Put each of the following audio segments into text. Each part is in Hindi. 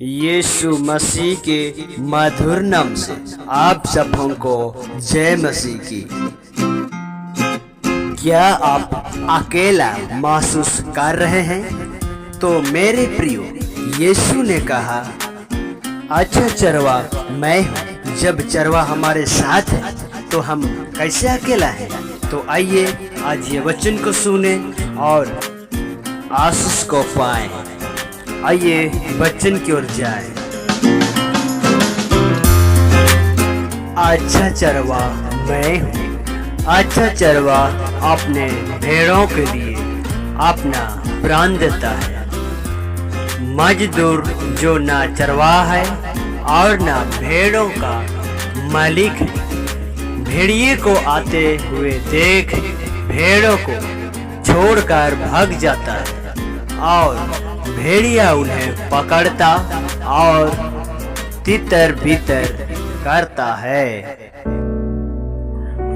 यीशु मसीह के मधुर नाम से आप सबों को जय मसीह की। क्या आप अकेला महसूस कर रहे हैं? तो मेरे प्रियो, यीशु ने कहा, अच्छा चरवा मैं हूँ। जब चरवा हमारे साथ है तो हम कैसे अकेला हैं? तो आइए आज ये वचन को सुने और आशीष को पाएं। आइए वचन की ओर जाएं। अच्छा चरवा मैं हूँ। अच्छा चरवा अपने भेड़ों के लिए अपना प्राण देता है। मजदूर जो ना चरवाहा है और ना भेड़ों का मालिक है, भेड़िए को आते हुए देख भेड़ों को छोड़कर भाग जाता है और भेड़िया उन्हें पकड़ता और तितर बितर करता है।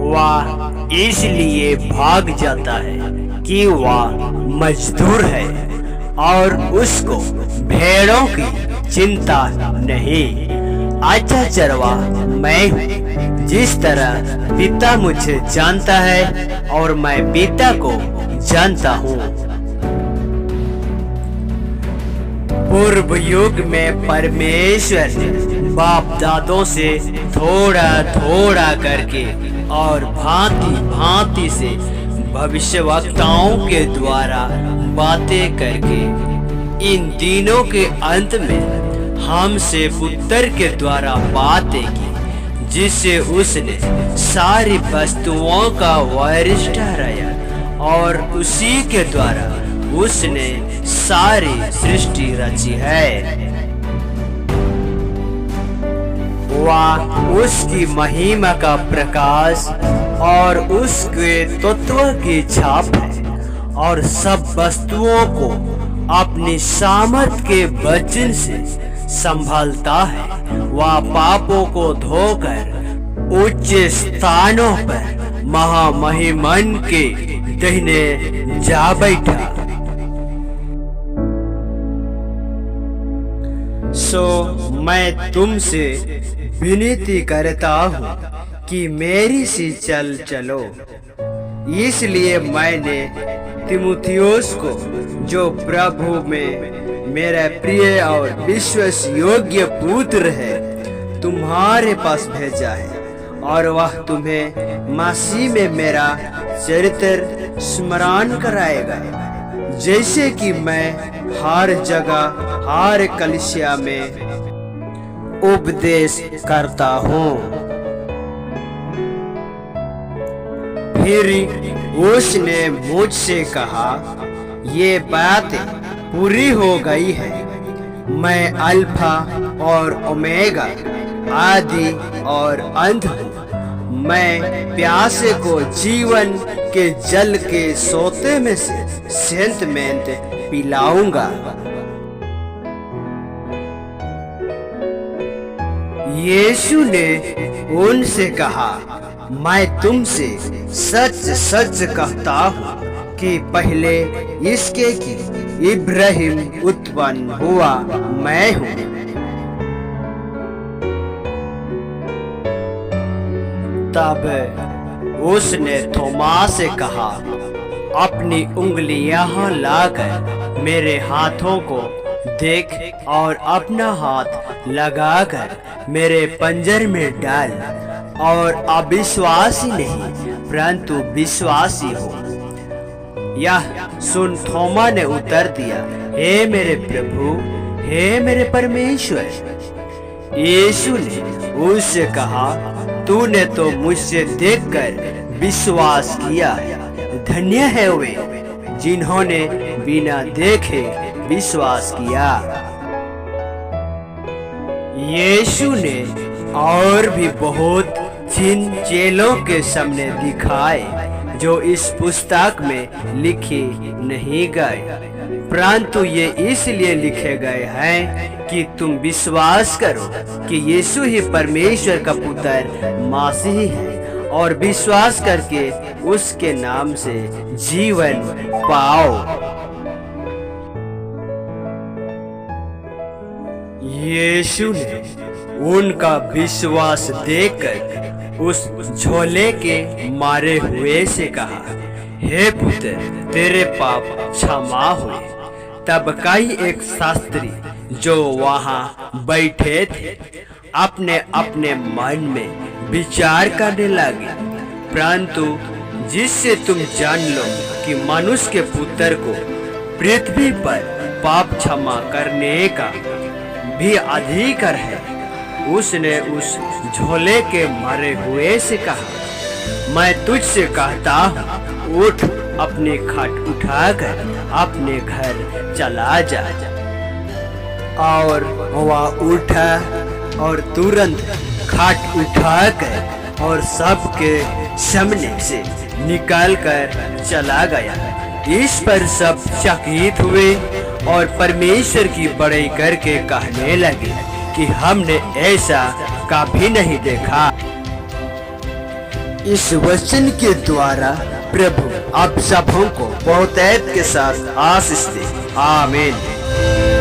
वह इसलिए भाग जाता है कि वह मजदूर है और उसको भेड़ों की चिंता नहीं। अच्छा चरवा मैं हूँ। जिस तरह पिता मुझे जानता है और मैं पिता को जानता हूँ। पूर्व युग में परमेश्वर ने बाप दादों से थोड़ा थोड़ा करके और भांति भांति से भविष्यवक्ताओं के द्वारा बातें करके इन दिनों के अंत में हमसे पुत्र के द्वारा बातें की, जिससे उसने सारी वस्तुओं का वारिस ठहराया और उसी के द्वारा उसने सारी सृष्टि रची है। वह उसकी महिमा का प्रकाश और उसके तत्व की छाप है और सब वस्तुओं को अपनी सामर्थ के वचन से संभालता है। वह पापों को धोकर उच्च स्थानों पर महामहिमन के दाहिने जा बैठा। सो मैं तुमसे विनती करता हूँ कि मेरी सी चल चलो। इसलिए मैंने तीमुथियुस को, जो प्रभु में मेरा प्रिय और विश्वास योग्य पुत्र है, तुम्हारे पास भेजा है और वह तुम्हें मसीह में मेरा चरित्र स्मरण कराएगा, जैसे कि मैं हर जगह हर कलीसिया में उपदेश करता हूँ। फिर उसने मुझसे कहा, ये बातें पूरी हो गई है। मैं अल्फा और ओमेगा, आदि और अंत हूँ। मैं प्यासे को जीवन के जल के सोते में से सेंतमेंट पिलाऊंगा। यीशु ने उनसे कहा, मैं तुमसे सच सच कहता हूँ कि पहले इसके कि इब्राहिम उत्पन्न हुआ मैं हूँ। तब उसने थोमा से कहा, अपनी उंगली यहाँ लाकर मेरे हाथों को देख और अपना हाथ लगाकर मेरे पंजर में डाल और अविश्वासी नहीं परंतु विश्वासी हो। यह सुन थोमा ने उत्तर दिया, हे मेरे प्रभु, हे मेरे परमेश्वर। यीशु ने उससे कहा, तूने तो मुझसे देखकर विश्वास किया। धन्य है वे जिन्होंने बिना देखे विश्वास किया। यीशु ने और भी बहुत चिन्ह चेलों के सामने दिखाए जो इस पुस्तक में लिखे नहीं गए, परंतु ये इसलिए लिखे गए हैं कि तुम विश्वास करो कि यीशु ही परमेश्वर का पुत्र मसीह है और विश्वास करके उसके नाम से जीवन पाओ। यीशु ने उनका विश्वास देखकर उस झोले के मारे हुए से कहा, हे पुत्र, तेरे पाप क्षमा हुए। तब कई एक शास्त्री जो वहां बैठे थे अपने अपने मन में विचार करने लगे, परंतु जिससे तुम जान लो कि मनुष्य के पुत्र को पृथ्वी पर पाप क्षमा करने का भी अधिकार है, उसने उस झोले के मरे हुए से कहा, मैं तुझसे कहता हूँ, उठ, अपनी खाट उठाकर अपने घर चला जा। और वह उठा और तुरंत खाट उठाकर और सबके सामने से निकालकर चला गया। इस पर सब चकित हुए और परमेश्वर की बड़ाई करके कहने लगे कि हमने ऐसा कभी नहीं देखा। इस वचन के द्वारा प्रभु आप सबों को बहुतायत के साथ आशीष दे। आमीन।